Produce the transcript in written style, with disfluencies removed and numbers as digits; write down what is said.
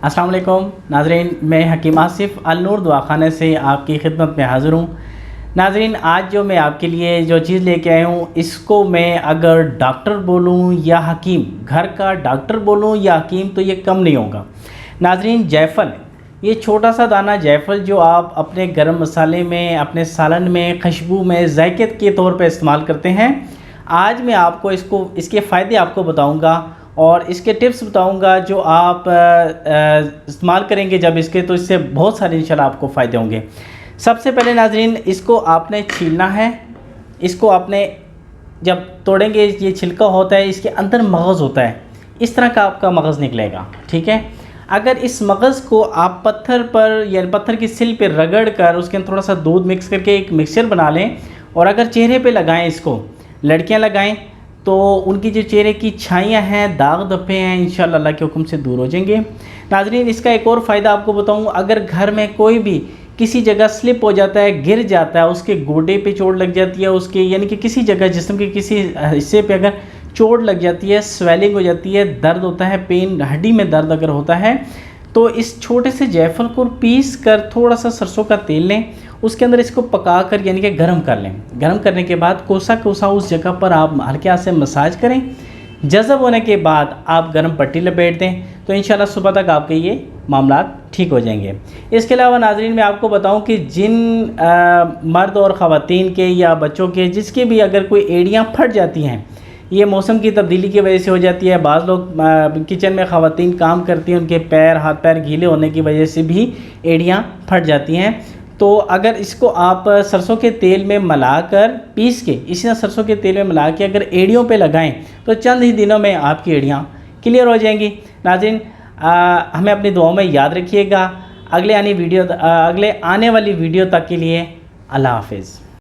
अस्सलाम वालेकुम नाज़रीन, मैं हकीम आसिफ़ अल नूर दवाखाने से आपकी खिदमत में हाज़िर हूँ। नाज़रीन, आज जो मैं आपके लिए जो चीज़ लेके आया हूँ, इसको मैं अगर डॉक्टर बोलूँ या हकीम, घर का डॉक्टर बोलूँ या हकीम, तो ये कम नहीं होगा। नाज़रीन, जायफल, ये छोटा सा दाना जायफल जो आप अपने गरम मसाले में, अपने सालन में, खुशबू में, जायके के तौर पे इस्तेमाल करते हैं। आज मैं आपको इसके फ़ायदे आपको बताऊँगा और इसके टिप्स बताऊंगा जो आप इस्तेमाल करेंगे जब इसके, तो इससे बहुत सारे इंशाल्लाह आपको फ़ायदे होंगे। सबसे पहले नाज़रीन, इसको आपने छीलना है। इसको आपने जब तोड़ेंगे, ये छिलका होता है, इसके अंदर मगज़ होता है, इस तरह का आपका मगज़ निकलेगा, ठीक है। अगर इस मगज़ को आप पत्थर पर या पत्थर की सिल पर रगड़ कर उसके अंदर थोड़ा सा दूध मिक्स करके एक मिक्सचर बना लें और अगर चेहरे पे लगाएं, इसको लड़कियां लगाएं, तो उनकी जो चेहरे की छाइयाँ हैं, दाग धब्बे हैं, इंशाअल्लाह अल्लाह के हुक्म से दूर हो जाएंगे। नाज़रीन, इसका एक और फ़ायदा आपको बताऊँ, अगर घर में कोई भी किसी जगह स्लिप हो जाता है, गिर जाता है, उसके गोडे पे चोट लग जाती है, उसके यानी कि किसी जगह जिस्म के किसी हिस्से पे अगर चोट लग जाती है, स्वेलिंग हो जाती है, दर्द होता है, पेन, हड्डी में दर्द अगर होता है, तो इस छोटे से जायफल को पीस कर थोड़ा सा सरसों का तेल लें, उसके अंदर इसको पका कर यानी कि गर्म कर लें। गर्म करने के बाद कोसा कोसा उस जगह पर आप हल्के हाथ से मसाज करें। जज़ब होने के बाद आप गर्म पट्टी लपेट दें, तो इंशाल्लाह सुबह तक आपके ये मामला ठीक हो जाएंगे। इसके अलावा नाज़रीन, मैं आपको बताऊं कि जिन मर्द और ख़वातीन के या बच्चों के जिसके भी अगर कोई एड़ियाँ फट जाती हैं, ये मौसम की तब्दीली की वजह से हो जाती है। बाज़ लोग किचन में ख़वातीन काम करती हैं, उनके हाथ पैर गीले होने की वजह से भी एड़ियाँ फट जाती हैं। तो अगर इसको आप सरसों के तेल में मिलाकर पीस के, इसी तरह सरसों के तेल में मिला के अगर एड़ियों पे लगाएं, तो चंद ही दिनों में आपकी एड़ियाँ क्लियर हो जाएंगी। नाज़रीन, हमें अपनी दुआओं में याद रखिएगा। अगले आने वाली वीडियो तक के लिए अल्लाह हाफ़िज़।